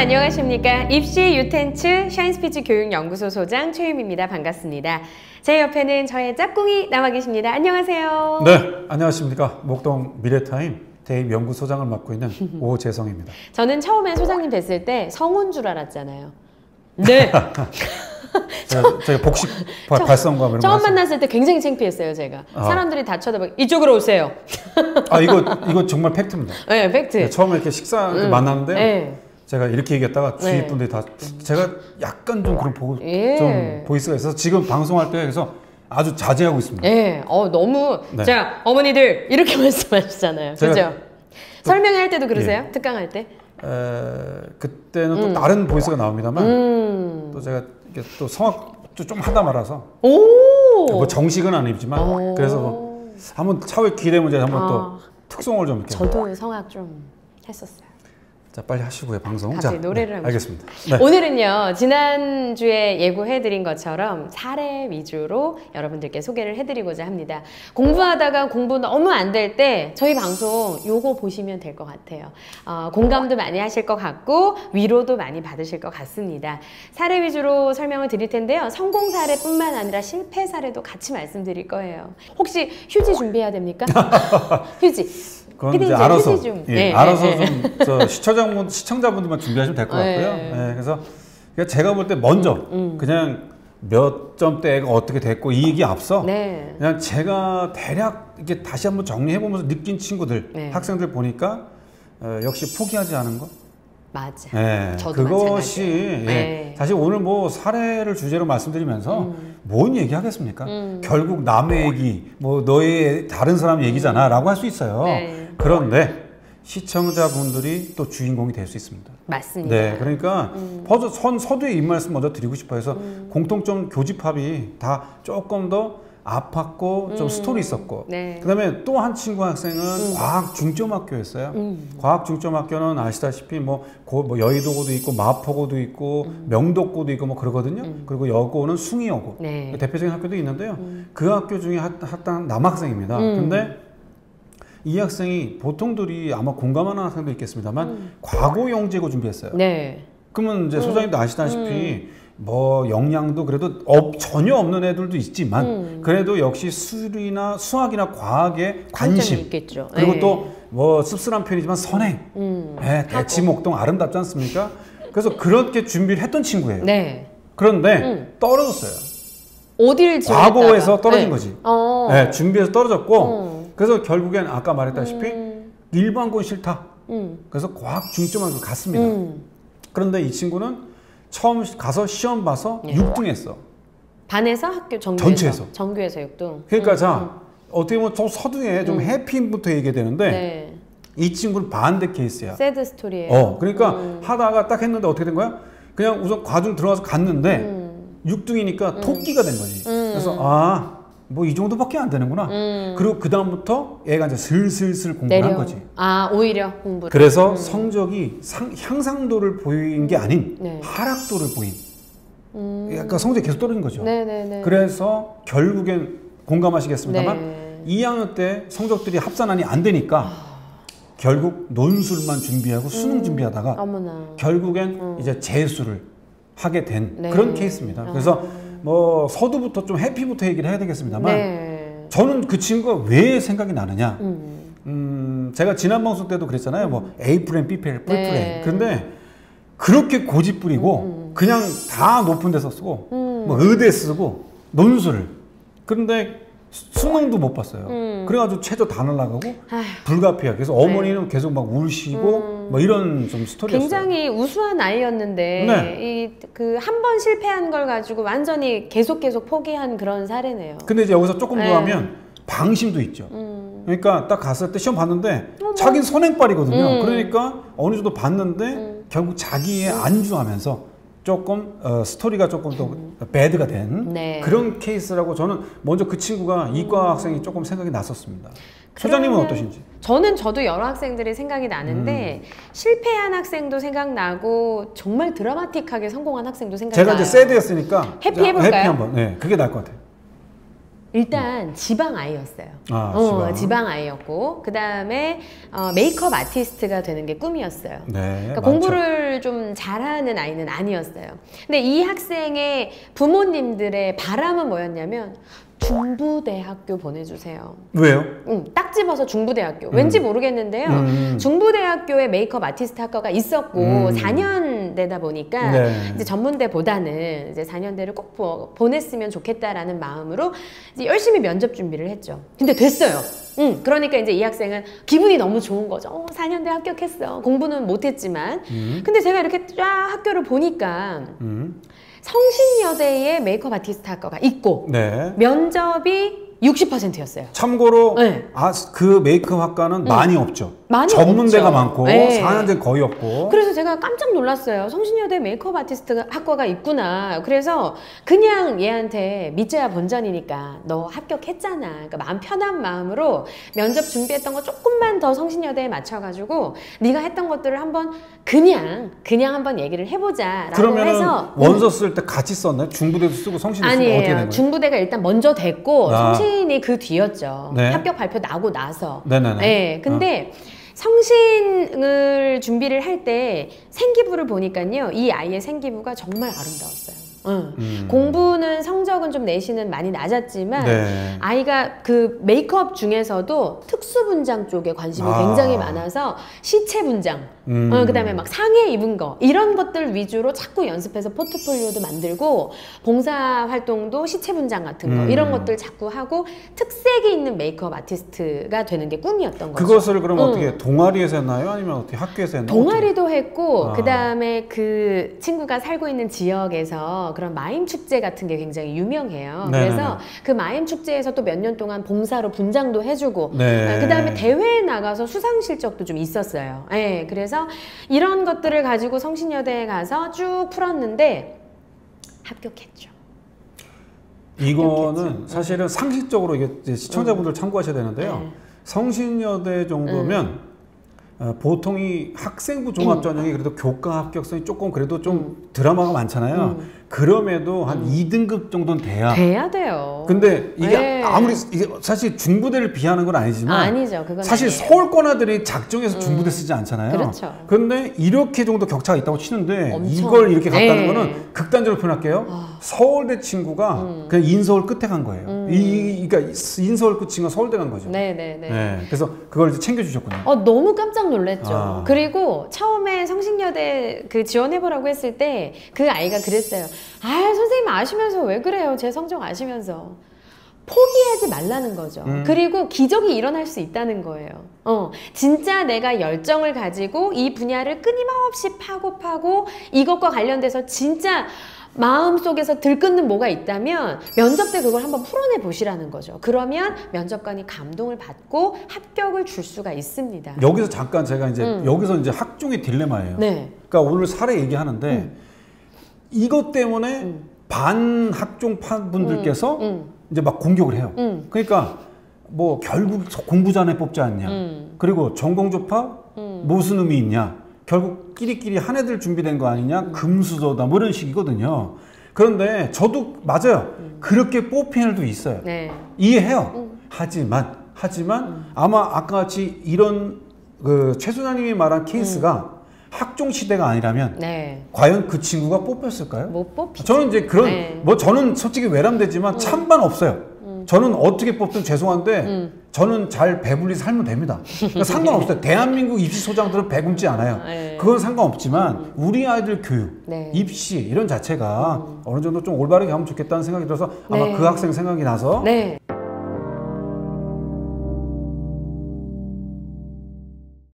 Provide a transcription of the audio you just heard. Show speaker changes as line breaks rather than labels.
안녕하십니까. 입시 유텐츠 샤인스피치 교육연구소 소장 최유미입니다. 반갑습니다. 제 옆에는 저의 짝꿍이 나와 계십니다. 안녕하세요.
네, 안녕하십니까. 목동 미래타임 대입연구소장을 맡고 있는 오재성입니다.
저는 처음에 소장님 뵀을 때 성운 줄 알았잖아요. 네.
제가 복식 발성과 이런
처음 만났을 때 굉장히 창피했어요, 제가. 사람들이 다 쳐다보고 이쪽으로 오세요.
이거 정말 팩트입니다.
네, 팩트.
네, 처음에 이렇게 만났는데
네.
제가 이렇게 얘기했다가 주위 분들이 다 제가 약간 좀 그런 좀 보이스가 있어서 지금 방송할 때 그래서 아주 자제하고 있습니다.
네, 너무 자 어머니들 이렇게 말씀하시잖아요, 그죠? 설명할 때도 그러세요? 특강할 때?
그때는 또 다른 보이스가 나옵니다만 또 제가 이게 또 성악도 좀 하다 말아서 뭐 정식은 아니지만 그래서 한번 차후에 기회 되면 제가 한번 또 특송을 좀 이렇게
저도 성악 좀 했었어요.
자, 빨리 하시고요, 방송.
갑자기 노래를 하고
알겠습니다.
네. 오늘은요, 지난주에 예고해드린 것처럼 사례 위주로 여러분들께 소개를 해드리고자 합니다. 공부하다가 공부 너무 안 될 때 저희 방송 요거 보시면 될 것 같아요. 공감도 많이 하실 것 같고 위로도 많이 받으실 것 같습니다. 사례 위주로 설명을 드릴 텐데요. 성공 사례뿐만 아니라 실패 사례도 같이 말씀드릴 거예요. 혹시 휴지 준비해야 됩니까? 휴지.
그건 이제 알아서 좀 시청자분들만 준비하시면 될 것 같고요. 그래서 제가 볼 때 먼저 그냥 몇 점대가 어떻게 됐고 이 얘기 앞서 그냥 제가 대략 이렇게 다시 한번 정리해 보면서 느낀 친구들, 학생들 보니까 역시 포기하지 않은 것.
맞아.
저도 그것이 사실 오늘 뭐 사례를 주제로 말씀드리면서 뭔 얘기하겠습니까? 결국 남의 얘기, 뭐 너의 다른 사람 얘기잖아라고 할 수 있어요. 그런데 시청자분들이 또 주인공이 될 수 있습니다.
맞습니다.
네, 그러니까 서두에 이 말씀 먼저 드리고 싶어요. 그래서 공통점 교집합이 다 조금 더 아팠고 좀 스토리 있었고 그다음에 또 한 친구 학생은 과학 중점학교였어요. 과학 중점학교는 아시다시피 뭐 여의도고도 있고 마포고도 있고 명도고도 있고 뭐 그러거든요. 그리고 여고는 숭이여고 대표적인 학교도 있는데요. 그 학교 중에 한 남학생입니다. 근데 이 학생이 보통들이 아마 공감하는 학생도 있겠습니다만 과거 영재고 준비했어요. 그러면 이제 소장님도 아시다시피 뭐 역량도 그래도 전혀 없는 애들도 있지만 그래도 역시 수리나 수학이나 과학에 관심
있겠죠.
그리고 또 뭐 씁쓸한 편이지만 선행 대치목동 아름답지 않습니까? 그래서 그렇게 준비를 했던 친구예요. 그런데 떨어졌어요.
어디를
과거에서 떨어진 거지. 준비해서 떨어졌고 그래서 결국엔 아까 말했다시피 일반고는 싫다. 그래서 과학 중점학교 갔습니다. 그런데 이 친구는 처음 가서 시험 봐서 6등 했어.
반에서 학교
전체에서.
정규에서 6등.
그러니까 자, 어떻게 보면 좀 서두에 좀 해피부터 얘기해야 되는데 이 친구는 반대 케이스야.
새드 스토리예요.
그러니까 하다가 딱 했는데 어떻게 된 거야? 그냥 우선 과중 들어가서 갔는데 6등이니까 토끼가 된 거지. 그래서 뭐 이 정도밖에 안 되는구나. 그리고 그 다음부터 얘가 이제 슬슬 공부를 한 거지.
오히려 공부를.
그래서 성적이 향상도를 보인 게 아닌 하락도를 보인. 그러니까 성적이 계속 떨어진 거죠. 그래서 결국엔 공감하시겠습니다만 2학년 때 성적들이 합산안이 안 되니까 결국 논술만 준비하고 수능 준비하다가 결국엔 이제 재수를 하게 된 그런 케이스입니다. 그래서 뭐 서두부터 좀 해피부터 얘기를 해야 되겠습니다만 저는 그 친구가 왜 생각이 나느냐 제가 지난 방송 때도 그랬잖아요. 뭐 A 프레임, B 프레임, 풀 프레임. 그런데 그렇게 고집 부리고 그냥 다 높은 데서 쓰고 뭐 의대 쓰고 논술을 그런데 수능도 못 봤어요. 그래가지고 최저 다 날라가고 불가피하게. 그래서 어머니는 계속 막 울시고 뭐 이런 좀 스토리였어요.
굉장히 우수한 아이였는데 그 한 번 실패한 걸 가지고 완전히 계속 포기한 그런 사례네요.
근데 이제 여기서 조금 더 하면 방심도 있죠. 그러니까 딱 갔을 때 시험 봤는데 자기는 선행발이거든요. 그러니까 어느 정도 봤는데 결국 자기에 안주하면서 조금 스토리가 조금 더 배드가 된 그런 케이스라고 저는 먼저 그 친구가 이과 학생이 조금 생각이 났었습니다. 소장님은 어떠신지?
저도 여러 학생들이 생각이 나는데 실패한 학생도 생각나고 정말 드라마틱하게 성공한 학생도 생각나요.
제가 이제 새드였으니까
해피 해볼까요?
해피 한번. 그게 나을 것 같아요.
일단 지방 아이였어요. 지방 아이였고 그 다음에 메이크업 아티스트가 되는 게 꿈이었어요.
네,
그러니까 공부를 좀 잘하는 아이는 아니었어요. 근데 이 학생의 부모님들의 바람은 뭐였냐면 중부대학교 보내주세요.
왜요?
딱 집어서 중부대학교. 왠지 모르겠는데요. 중부대학교에 메이크업 아티스트 학과가 있었고 4년 되다 보니까
네.
이제 전문대보다는 이제 4년대를 꼭 보냈으면 좋겠다라는 마음으로 이제 열심히 면접 준비를 했죠. 근데 됐어요. 그러니까 이제 이 학생은 기분이 너무 좋은 거죠. 4년대 합격했어. 공부는 못했지만. 근데 제가 이렇게 쫙 학교를 보니까 성신여대에 메이크업 아티스트 학과가 있고
네.
면접이 60%였어요.
참고로 네. 그 메이크업 학과는 많이 없죠.
많이
전문대가
없죠.
많고
네.
4년제 거의 없고.
그래서 제가 깜짝 놀랐어요. 성신여대 메이크업 아티스트 학과가 있구나. 그래서 그냥 얘한테 믿져야 본전이니까 너 합격했잖아. 그러니까 마음 편한 마음으로 면접 준비했던 거 조금만 더 성신여대에 맞춰가지고 네가 했던 것들을 한번 그냥 한번 얘기를 해보자라고
그러면은
해서
원서 쓸 때 같이 썼나요? 중부대도 쓰고 성신도 쓰고 어떻게 된 거예요?
중부대가 일단 먼저 됐고 성신이 그 뒤였죠.
네.
합격 발표 나고 나서.
네네네.
네. 근데 성신을 준비를 할 때 생기부를 보니까요. 이 아이의 생기부가 정말 아름다웠어요. 공부는 성적은 좀 내신은 많이 낮았지만
네.
아이가 그 메이크업 중에서도 특수 분장 쪽에 관심이 굉장히 많아서 시체 분장, 그다음에 막 상해 입은 거 이런 것들 위주로 자꾸 연습해서 포트폴리오도 만들고 봉사 활동도 시체 분장 같은 거 이런 것들 자꾸 하고 특색이 있는 메이크업 아티스트가 되는 게 꿈이었던 거죠.
그것을 그럼 어떻게 동아리에서 했나요? 아니면 어떻게 학교에서 했나요?
동아리도 했고 그다음에 그 친구가 살고 있는 지역에서 그런 마임 축제 같은 게 굉장히 유명해요. 네네네. 그래서 그 마임 축제에서 또 몇 년 동안 봉사로 분장도 해주고
네.
그다음에 대회에 나가서 수상 실적도 좀 있었어요. 네, 그래서 이런 것들을 가지고 성신여대에 가서 쭉 풀었는데 합격했죠.
이거는 사실은 상식적으로 이게 시청자분들 참고하셔야 되는데요. 네. 성신여대 정도면 보통 이 학생부 종합전형이 그래도 교과 합격성이 조금 그래도 좀 드라마가 많잖아요. 그럼에도 한 2등급 정도는 돼야
돼요.
근데 이게 아무리 이게 사실 중부대를 비하는 건 아니지만
아니죠. 그건
사실
아니에요.
서울권아들이 작정해서 중부대 쓰지 않잖아요.
그렇죠.
그런데 이렇게 정도 격차가 있다고 치는데
엄청.
이걸 이렇게 갔다는 거는 극단적으로 표현할게요. 서울대 친구가 그냥 인서울 끝에 간 거예요. 그러니까 인서울 끝 친구가 서울대 간 거죠.
네.
그래서 그걸 이제 챙겨주셨군요.
너무 깜짝 놀랐죠. 그리고 처음에 성신여대 그 지원해보라고 했을 때 그 아이가 그랬어요. 선생님 아시면서 왜 그래요? 제 성적 아시면서. 포기하지 말라는 거죠. 그리고 기적이 일어날 수 있다는 거예요. 진짜 내가 열정을 가지고 이 분야를 끊임없이 파고 이것과 관련돼서 진짜 마음속에서 들끓는 뭐가 있다면 면접 때 그걸 한번 풀어내 보시라는 거죠. 그러면 면접관이 감동을 받고 합격을 줄 수가 있습니다.
여기서 잠깐 제가 이제 여기서 이제 학종의 딜레마예요.
네.
그러니까 오늘 사례 얘기하는데 이것 때문에 반학종파 분들께서 이제 막 공격을 해요. 그러니까 뭐 결국 공부 잘해 뽑지 않냐. 그리고 전공조파 무슨 의미 있냐. 결국 끼리끼리 한 애들 준비된 거 아니냐. 금수저다 뭐 이런 식이거든요. 그런데 저도 맞아요. 그렇게 뽑힌 애들도 있어요.
네.
이해해요. 하지만 아마 아까 같이 이런 그 최순아님이 말한 케이스가 학종 시대가 아니라면 과연 그 친구가 뽑혔을까요?
못 뽑히죠.
저는 이제 그런 뭐 저는 솔직히 외람되지만 찬반 없어요. 저는 어떻게 뽑든 죄송한데 저는 잘 배불리 살면 됩니다. 그러니까 상관없어요. 대한민국 입시 소장들은 배굶지 않아요. 그건 상관없지만 우리 아이들 교육, 입시 이런 자체가 어느 정도 좀 올바르게 하면 좋겠다는 생각이 들어서 아마 그 학생 생각이 나서